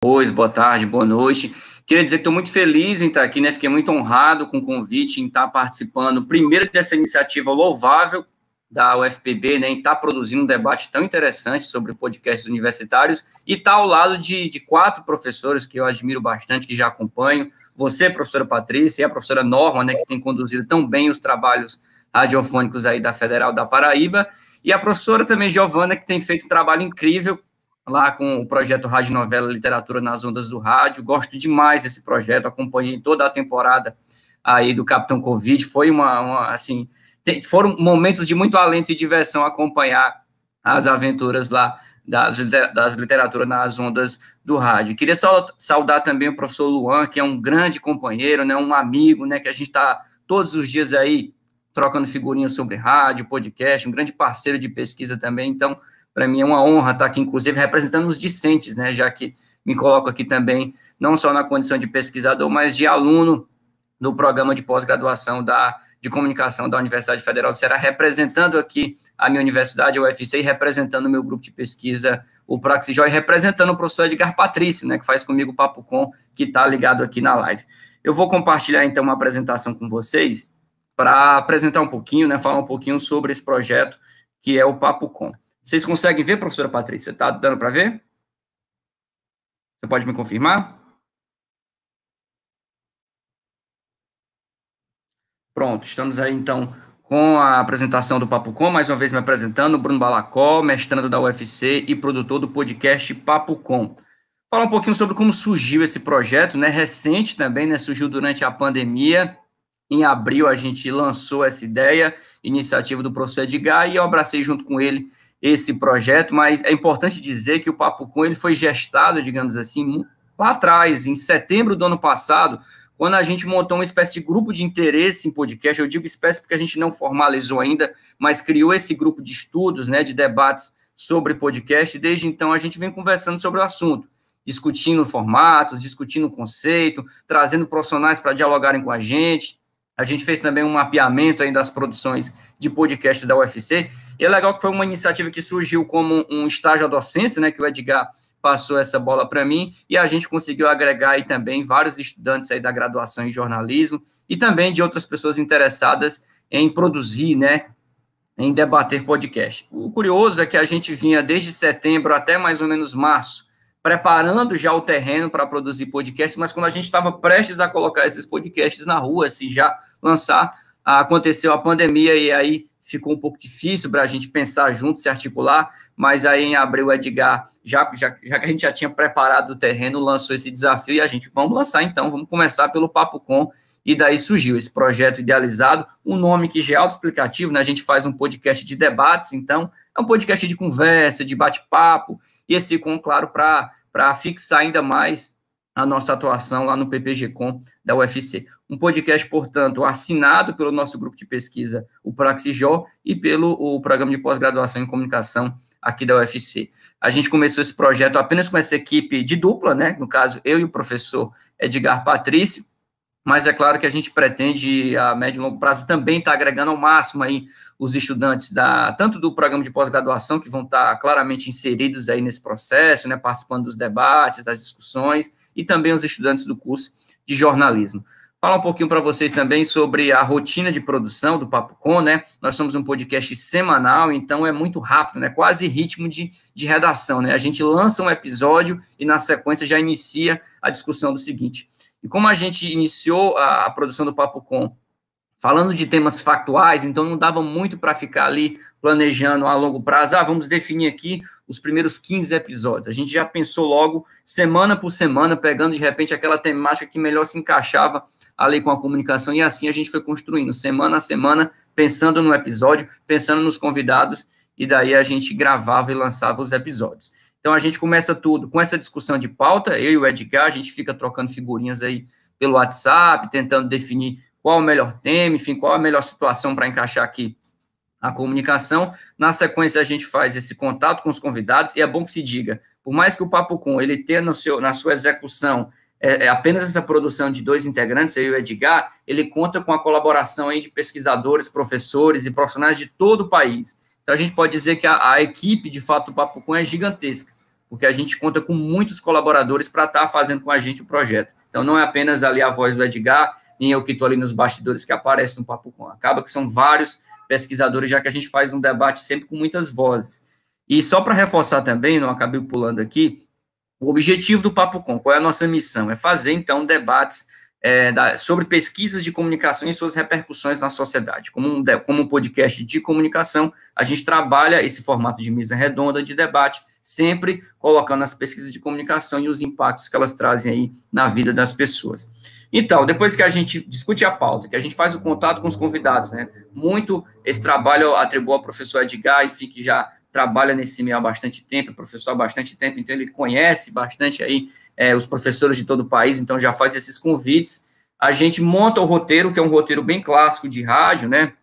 Boa tarde, boa noite. Queria dizer que estou muito feliz em estar aqui, né? Fiquei muito honrado com o convite em estar participando, primeiro, dessa iniciativa louvável da UFPB, né? Em estar produzindo um debate tão interessante sobre podcasts universitários e estar ao lado de quatro professores que eu admiro bastante, que já acompanho. Você, professora Patrícia, e a professora Norma, né? Que tem conduzido tão bem os trabalhos radiofônicos aí da Federal da Paraíba. E a professora também, Giovana, que tem feito um trabalho incrível lá com o projeto Rádio Novela Literatura nas Ondas do Rádio. Gosto demais desse projeto, acompanhei toda a temporada aí do Capitão Covid, foi assim, foram momentos de muito alento e diversão acompanhar as aventuras lá das literaturas nas ondas do rádio. Queria saudar também o professor Luan, que é um grande companheiro, né, um amigo, né, que a gente está todos os dias aí trocando figurinhas sobre rádio, podcast, um grande parceiro de pesquisa também. Então, para mim é uma honra estar aqui, inclusive, representando os discentes, né, já que me coloco aqui também, não só na condição de pesquisador, mas de aluno do programa de pós-graduação de comunicação da Universidade Federal do Ceará, representando aqui a minha universidade, a UFC, e representando o meu grupo de pesquisa, o Praxijó, e representando o professor Edgar Patrício, né, que faz comigo o Papo Com, que está ligado aqui na live. Eu vou compartilhar, então, uma apresentação com vocês, para apresentar um pouquinho, né, falar um pouquinho sobre esse projeto, que é o Papo Com. Vocês conseguem ver, professora Patrícia? Está dando para ver? Você pode me confirmar? Pronto, estamos aí, então, com a apresentação do Papo Com, mais uma vez me apresentando, Bruno Balacó, mestrando da UFC e produtor do podcast Papo Com. Falar um pouquinho sobre como surgiu esse projeto, né, recente também, né, surgiu durante a pandemia. Em abril a gente lançou essa ideia, iniciativa do professor Edgar, e eu abracei junto com ele esse projeto, mas é importante dizer que o Papo Com ele foi gestado, digamos assim, lá atrás, em setembro do ano passado, quando a gente montou uma espécie de grupo de interesse em podcast. Eu digo espécie porque a gente não formalizou ainda, mas criou esse grupo de estudos, né, de debates sobre podcast, e desde então a gente vem conversando sobre o assunto, discutindo formatos, discutindo o conceito, trazendo profissionais para dialogarem com a gente. A gente fez também um mapeamento aí das produções de podcasts da UFC, e é legal que foi uma iniciativa que surgiu como um estágio à docência, né, que o Edgar passou essa bola para mim, e a gente conseguiu agregar aí também vários estudantes aí da graduação em jornalismo, e também de outras pessoas interessadas em produzir, né, em debater podcast. O curioso é que a gente vinha desde setembro até mais ou menos março, preparando já o terreno para produzir podcasts, mas quando a gente estava prestes a colocar esses podcasts na rua, assim, já lançar, aconteceu a pandemia, e aí ficou um pouco difícil para a gente pensar junto, se articular, mas aí em abril o Edgar, já que a gente já tinha preparado o terreno, lançou esse desafio, e a gente, vamos lançar então, vamos começar pelo Papo Com, e daí surgiu esse projeto idealizado, um nome que já é autoexplicativo, né? A gente faz um podcast de debates, então é um podcast de conversa, de bate-papo, e esse com, claro, para fixar ainda mais a nossa atuação lá no PPG-Com da UFC. Um podcast, portanto, assinado pelo nosso grupo de pesquisa, o Praxijó, e pelo o programa de pós-graduação em comunicação aqui da UFC. A gente começou esse projeto apenas com essa equipe de dupla, né? No caso, eu e o professor Edgar Patrício, mas é claro que a gente pretende, a médio e longo prazo, também estar agregando ao máximo aí os estudantes tanto do programa de pós-graduação, que vão estar claramente inseridos aí nesse processo, né, participando dos debates, das discussões, e também os estudantes do curso de jornalismo. Falar um pouquinho para vocês também sobre a rotina de produção do Papo Com, né? Nós somos um podcast semanal, então é muito rápido, né? Quase ritmo de redação, né? A gente lança um episódio e, na sequência, já inicia a discussão do seguinte. E como a gente iniciou a produção do Papo Com falando de temas factuais, então não dava muito para ficar ali planejando a longo prazo, vamos definir aqui os primeiros 15 episódios. A gente já pensou logo, semana por semana, pegando de repente aquela temática que melhor se encaixava ali com a comunicação, e assim a gente foi construindo, semana a semana, pensando no episódio, pensando nos convidados, e daí a gente gravava e lançava os episódios. Então, a gente começa tudo com essa discussão de pauta, eu e o Edgar, a gente fica trocando figurinhas aí pelo WhatsApp, tentando definir qual o melhor tema, enfim, qual a melhor situação para encaixar aqui a comunicação. Na sequência, a gente faz esse contato com os convidados, e é bom que se diga, por mais que o Papo Com, ele tenha na sua execução apenas essa produção de 2 integrantes, eu e o Edgar, ele conta com a colaboração aí de pesquisadores, professores e profissionais de todo o país. Então, a gente pode dizer que a equipe, de fato, do Papo Com é gigantesca. porque a gente conta com muitos colaboradores para estar fazendo com a gente o projeto. Então, não é apenas ali a voz do Edgar, nem eu que estou ali nos bastidores que aparece no Papo Com. Acaba que são vários pesquisadores, já que a gente faz um debate sempre com muitas vozes. E só para reforçar também, não acabei pulando aqui, o objetivo do Papo Com, qual é a nossa missão? É fazer, então, debates sobre pesquisas de comunicação e suas repercussões na sociedade. Como um podcast de comunicação, a gente trabalha esse formato de mesa redonda de debate, sempre colocando as pesquisas de comunicação e os impactos que elas trazem aí na vida das pessoas. Então, depois que a gente discute a pauta, que a gente faz o contato com os convidados, né? Muito esse trabalho eu atribuo ao professor Edgar, enfim, que já trabalha nesse meio há bastante tempo, é professor há bastante tempo, então ele conhece bastante aí os professores de todo o país, então já faz esses convites. A gente monta o roteiro, que é um roteiro bem clássico de rádio, né?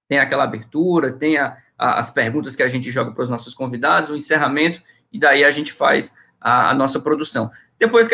Tem aquela abertura, tem as perguntas que a gente joga para os nossos convidados, o encerramento, e daí a gente faz a nossa produção. Depois que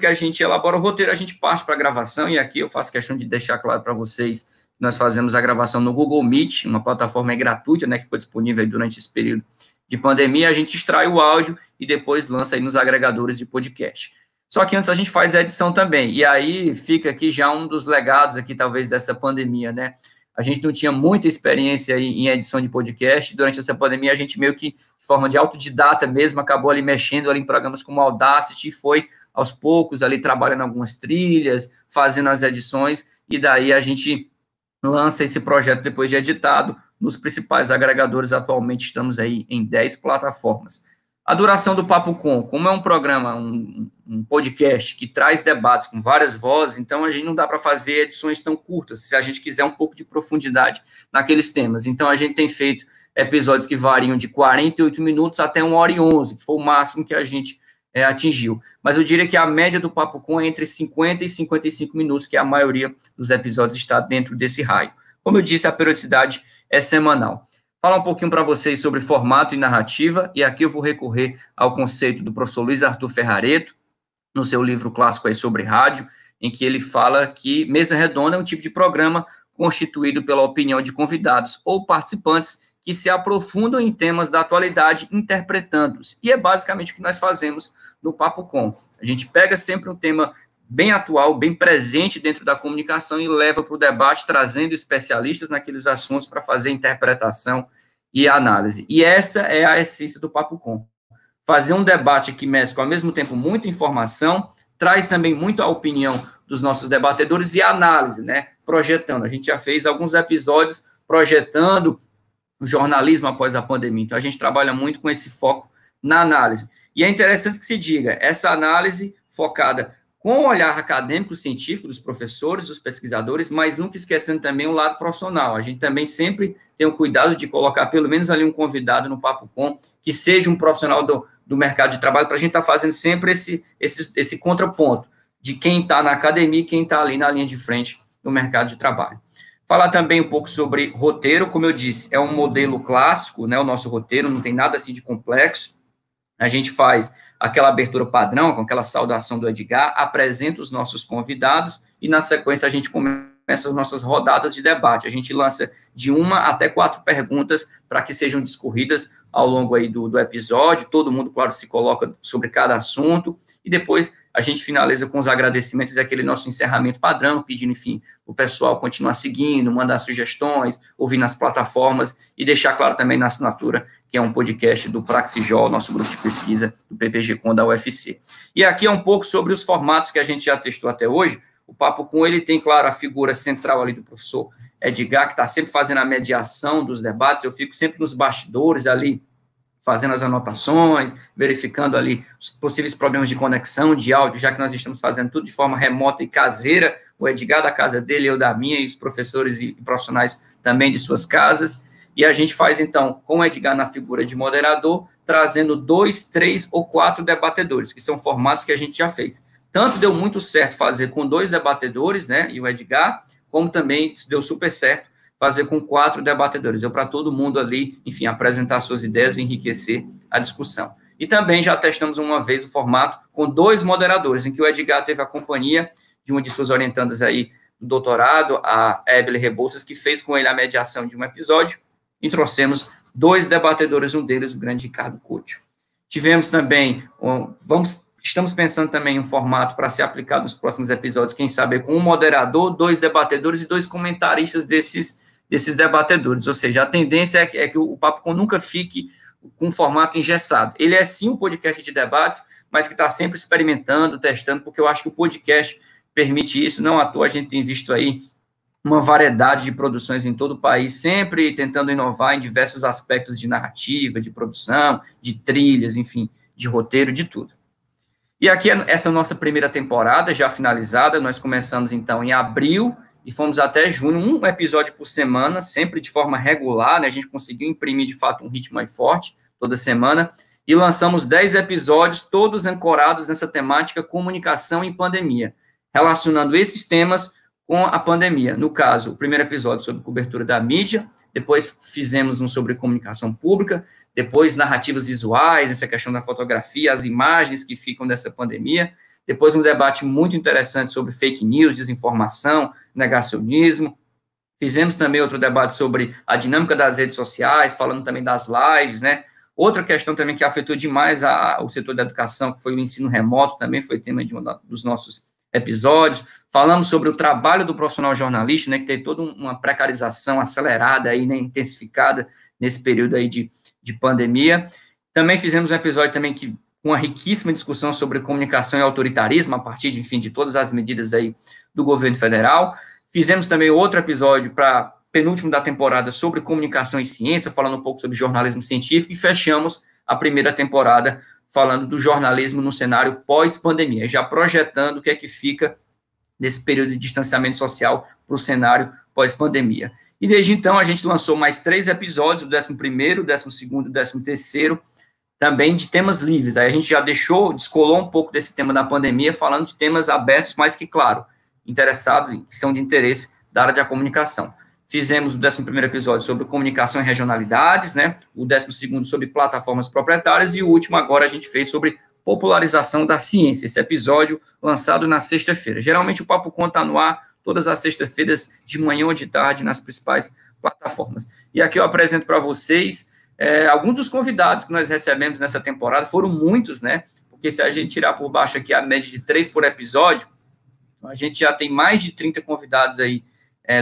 a gente elabora o roteiro, a gente parte para a gravação, e aqui eu faço questão de deixar claro para vocês que nós fazemos a gravação no Google Meet, uma plataforma gratuita, né, que ficou disponível durante esse período de pandemia. A gente extrai o áudio e depois lança aí nos agregadores de podcast. Só que antes a gente faz a edição também, e aí fica aqui já um dos legados aqui, talvez, dessa pandemia, né? A gente não tinha muita experiência em edição de podcast. Durante essa pandemia, a gente meio que, de forma de autodidata mesmo, acabou ali mexendo ali em programas como Audacity e foi, aos poucos, ali trabalhando algumas trilhas, fazendo as edições, e daí a gente lança esse projeto depois de editado nos principais agregadores. Atualmente estamos aí em 10 plataformas. A duração do Papo Com, como é um programa, um podcast que traz debates com várias vozes, então a gente não dá para fazer edições tão curtas, se a gente quiser um pouco de profundidade naqueles temas. Então a gente tem feito episódios que variam de 48 minutos até 1h11, que foi o máximo que a gente atingiu. Mas eu diria que a média do Papo Com é entre 50 e 55 minutos, que a maioria dos episódios está dentro desse raio. Como eu disse, a periodicidade é semanal. Falar um pouquinho para vocês sobre formato e narrativa, e aqui eu vou recorrer ao conceito do professor Luiz Arthur Ferrareto, no seu livro clássico aí sobre rádio, em que ele fala que mesa redonda é um tipo de programa constituído pela opinião de convidados ou participantes que se aprofundam em temas da atualidade, interpretando-os. E é basicamente o que nós fazemos no Papo Com. A gente pega sempre um tema bem atual, bem presente dentro da comunicação e leva para o debate, trazendo especialistas naqueles assuntos para fazer interpretação e análise. E essa é a essência do Papo Com. Fazer um debate que mescla, ao mesmo tempo, muita informação, traz também muito a opinião dos nossos debatedores e análise, né? Projetando. A gente já fez alguns episódios projetando o jornalismo após a pandemia. Então, a gente trabalha muito com esse foco na análise. E é interessante que se diga, essa análise focada com o olhar acadêmico, científico dos professores, dos pesquisadores, mas nunca esquecendo também o lado profissional. A gente também sempre tem o cuidado de colocar pelo menos ali um convidado no Papo Com, que seja um profissional do mercado de trabalho, para a gente estar fazendo sempre esse contraponto de quem está na academia e quem está ali na linha de frente no mercado de trabalho. Falar também um pouco sobre roteiro, como eu disse, é um modelo clássico, né, o nosso roteiro, não tem nada assim de complexo. A gente faz aquela abertura padrão, com aquela saudação do Edgar, apresenta os nossos convidados e, na sequência, a gente começa as nossas rodadas de debate. A gente lança de 1 até 4 perguntas para que sejam discorridas ao longo aí do episódio. Todo mundo, claro, se coloca sobre cada assunto e depois a gente finaliza com os agradecimentos e aquele nosso encerramento padrão, pedindo, enfim, o pessoal continuar seguindo, mandar sugestões, ouvir nas plataformas e deixar claro também na assinatura, que é um podcast do Praxijol, nosso grupo de pesquisa do PPG Com da UFC. E aqui é um pouco sobre os formatos que a gente já testou até hoje. O Papo Com, ele tem, claro, a figura central ali do professor Edgar, que está sempre fazendo a mediação dos debates. Eu fico sempre nos bastidores ali, fazendo as anotações, verificando ali os possíveis problemas de conexão, de áudio, já que nós estamos fazendo tudo de forma remota e caseira, o Edgar da casa dele, eu da minha, e os professores e profissionais também de suas casas, e a gente faz, então, com o Edgar na figura de moderador, trazendo 2, 3 ou 4 debatedores, que são formatos que a gente já fez. Tanto deu muito certo fazer com 2 debatedores, né, e o Edgar, como também deu super certo fazer com 4 debatedores. Deu para todo mundo ali, enfim, apresentar suas ideias e enriquecer a discussão. E também já testamos uma vez o formato com 2 moderadores, em que o Edgar teve a companhia de uma de suas orientandas aí do doutorado, a Ebele Rebouças, que fez com ele a mediação de um episódio, e trouxemos 2 debatedores, um deles o grande Ricardo Couto. Tivemos também, estamos pensando também em um formato para ser aplicado nos próximos episódios, quem sabe com um moderador, 2 debatedores e 2 comentaristas desses debatedores, ou seja, a tendência é que o Papo Com nunca fique com um formato engessado. Ele é sim um podcast de debates, mas que está sempre experimentando, testando, porque eu acho que o podcast permite isso, não à toa a gente tem visto aí uma variedade de produções em todo o país, sempre tentando inovar em diversos aspectos de narrativa, de produção, de trilhas, enfim, de roteiro, de tudo. E aqui, essa nossa primeira temporada, já finalizada, nós começamos, então, em abril e fomos até junho, um episódio por semana, sempre de forma regular, né? A gente conseguiu imprimir, de fato, um ritmo mais forte, toda semana, e lançamos 10 episódios, todos ancorados nessa temática comunicação em pandemia, relacionando esses temas com a pandemia. No caso, o primeiro episódio sobre cobertura da mídia, depois fizemos um sobre comunicação pública, depois narrativas visuais, essa questão da fotografia, as imagens que ficam dessa pandemia, depois um debate muito interessante sobre fake news, desinformação, negacionismo. Fizemos também outro debate sobre a dinâmica das redes sociais, falando também das lives, né? Outra questão também que afetou demais o setor da educação, que foi o ensino remoto, também foi tema de um dos nossos episódios. Falamos sobre o trabalho do profissional jornalista, né, que teve toda uma precarização acelerada aí, né, intensificada nesse período aí de pandemia. Também fizemos um episódio também com uma riquíssima discussão sobre comunicação e autoritarismo, a partir, enfim, de todas as medidas aí do governo federal. Fizemos também outro episódio para penúltimo da temporada sobre comunicação e ciência, falando um pouco sobre jornalismo científico, e fechamos a primeira temporada falando do jornalismo no cenário pós-pandemia, já projetando o que é que fica desse período de distanciamento social para o cenário pós-pandemia. E desde então a gente lançou mais 3 episódios, o 11º, o 12º e o 13º, também de temas livres. Aí a gente já descolou um pouco desse tema da pandemia, falando de temas abertos, mas que, claro, interessados, que são de interesse da área da comunicação. Fizemos o 11º episódio sobre comunicação e regionalidades, né? O 12º sobre plataformas proprietárias e o último agora a gente fez sobre popularização da ciência. Esse episódio lançado na sexta-feira. Geralmente o Papo Com está no ar todas as sextas-feiras de manhã ou de tarde nas principais plataformas. E aqui eu apresento para vocês alguns dos convidados que nós recebemos nessa temporada. Foram muitos, né? Porque se a gente tirar por baixo aqui a média de 3 por episódio, a gente já tem mais de 30 convidados aí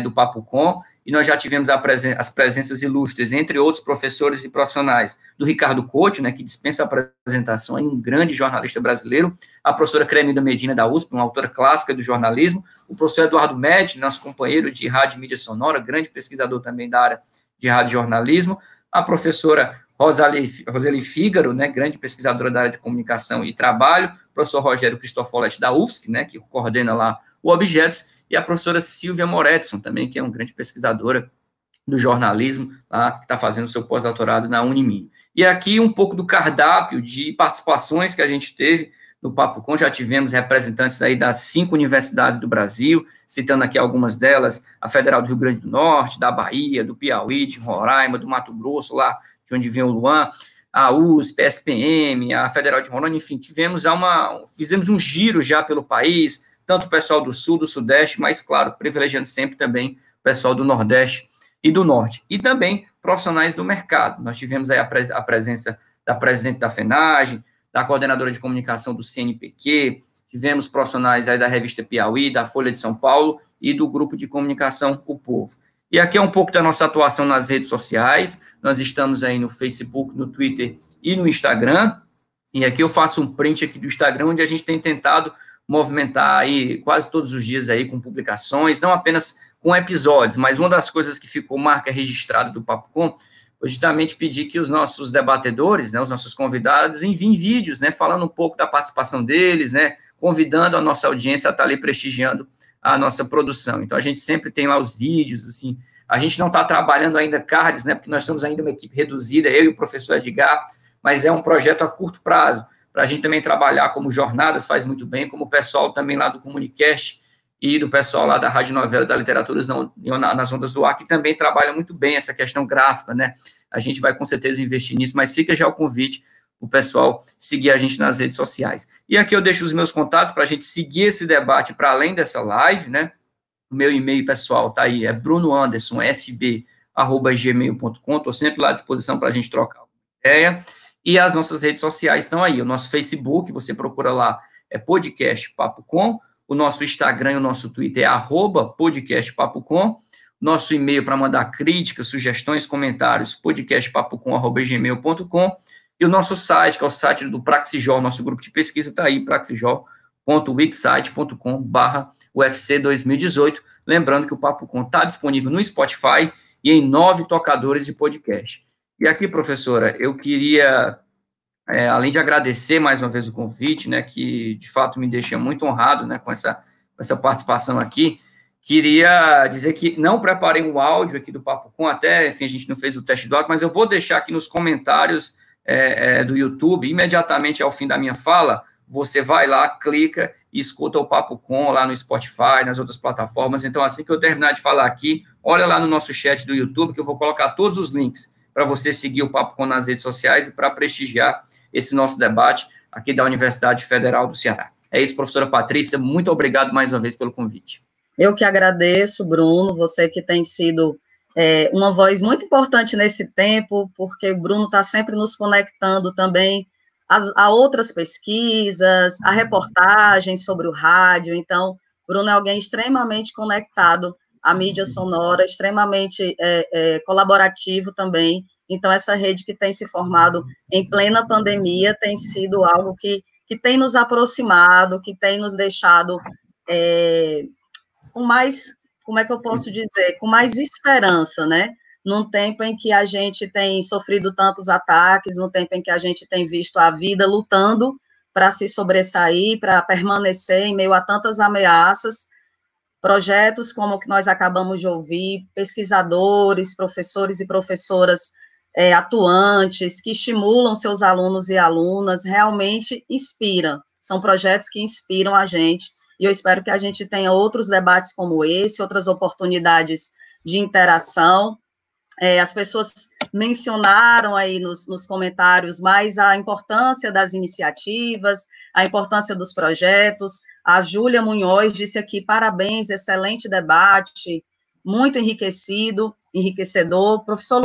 do Papo Com, e nós já tivemos as presenças ilustres, entre outros professores e profissionais, do Ricardo Couto, né, que dispensa apresentação, um grande jornalista brasileiro, a professora Cremilda Medina, da USP, uma autora clássica do jornalismo, o professor Eduardo Médici, nosso companheiro de rádio e mídia sonora, grande pesquisador também da área de rádio e jornalismo, a professora Roseli Fígaro, né, grande pesquisadora da área de comunicação e trabalho, o professor Rogério Cristofoletti, da UFSC, né, que coordena lá o Objetos, e a professora Silvia Moretson, também, que é uma grande pesquisadora do jornalismo, lá, que está fazendo seu pós-doutorado na Uniminho. E aqui um pouco do cardápio de participações que a gente teve no Papo Com. Já tivemos representantes aí das 5 universidades do Brasil, citando aqui algumas delas, a Federal do Rio Grande do Norte, da Bahia, do Piauí, de Roraima, do Mato Grosso, lá de onde vem o Luan, a USP, a SPM, a Federal de Rondônia, enfim, fizemos um giro já pelo país, tanto o pessoal do Sul, do Sudeste, mas, claro, privilegiando sempre também o pessoal do Nordeste e do Norte. E também profissionais do mercado. Nós tivemos aí a presença da presidente da FENAGEM, da coordenadora de comunicação do CNPq, tivemos profissionais aí da revista Piauí, da Folha de São Paulo e do grupo de comunicação O Povo. E aqui é um pouco da nossa atuação nas redes sociais. Nós estamos aí no Facebook, no Twitter e no Instagram. E aqui eu faço um print aqui do Instagram, onde a gente tem tentado movimentar aí quase todos os dias aí com publicações, não apenas com episódios, mas uma das coisas que ficou marca registrada do Papo Com foi justamente pedir que os nossos debatedores, né, os nossos convidados, enviem vídeos, né, falando um pouco da participação deles, né, convidando a nossa audiência a estar ali prestigiando a nossa produção. Então, a gente sempre tem lá os vídeos, assim, a gente não está trabalhando ainda cards, né, porque nós somos ainda uma equipe reduzida, eu e o professor Edgar, mas é um projeto a curto prazo, para a gente também trabalhar como jornadas, faz muito bem, como o pessoal também lá do Comunicast e do pessoal lá da Rádio Novela da Literaturas nas Ondas do Ar, que também trabalha muito bem essa questão gráfica, né? A gente vai com certeza investir nisso, mas fica já o convite para o pessoal seguir a gente nas redes sociais. E aqui eu deixo os meus contatos para a gente seguir esse debate para além dessa live, né? O meu e-mail pessoal tá aí, é brunoandersonfb@gmail.com, estou sempre lá à disposição para a gente trocar uma ideia. E as nossas redes sociais estão aí. O nosso Facebook, você procura lá, é Podcast Papo Com. O nosso Instagram e o nosso Twitter é @Podcast Papo Com. Nosso e-mail para mandar críticas, sugestões, comentários, podcastpapocom@gmail.com. E o nosso site, que é o site do Praxijol, nosso grupo de pesquisa, está aí, praxijol.wixsite.com/UFC 2018. Lembrando que o Papo Com está disponível no Spotify e em 9 tocadores de podcast. E aqui, professora, eu queria, além de agradecer mais uma vez o convite, né, que de fato me deixa muito honrado, né, com essa participação aqui, queria dizer que não preparei um áudio aqui do Papo Com, até, enfim, a gente não fez o teste do áudio, mas eu vou deixar aqui nos comentários do YouTube, imediatamente ao fim da minha fala, você vai lá, clica e escuta o Papo Com lá no Spotify, nas outras plataformas. Então, assim que eu terminar de falar aqui, olha lá no nosso chat do YouTube, que eu vou colocar todos os links para você seguir o Papo Com nas redes sociais e para prestigiar esse nosso debate aqui da Universidade Federal do Ceará. É isso, professora Patrícia, muito obrigado mais uma vez pelo convite. Eu que agradeço, Bruno, você que tem sido uma voz muito importante nesse tempo, porque o Bruno está sempre nos conectando também a outras pesquisas, a reportagens sobre o rádio. Então, Bruno é alguém extremamente conectado à mídia sonora, extremamente colaborativo também. Então, essa rede que tem se formado em plena pandemia tem sido algo que tem nos aproximado, que tem nos deixado com mais, como é que eu posso dizer, com mais esperança, né? Num tempo em que a gente tem sofrido tantos ataques, num tempo em que a gente tem visto a vida lutando para se sobressair, para permanecer em meio a tantas ameaças, projetos como o que nós acabamos de ouvir, pesquisadores, professores e professoras atuantes, que estimulam seus alunos e alunas, realmente inspiram, são projetos que inspiram a gente, e eu espero que a gente tenha outros debates como esse, outras oportunidades de interação. As pessoas mencionaram aí nos comentários mais a importância das iniciativas, a importância dos projetos. A Júlia Munhoz disse aqui, parabéns, excelente debate, muito enriquecido, enriquecedor. Professor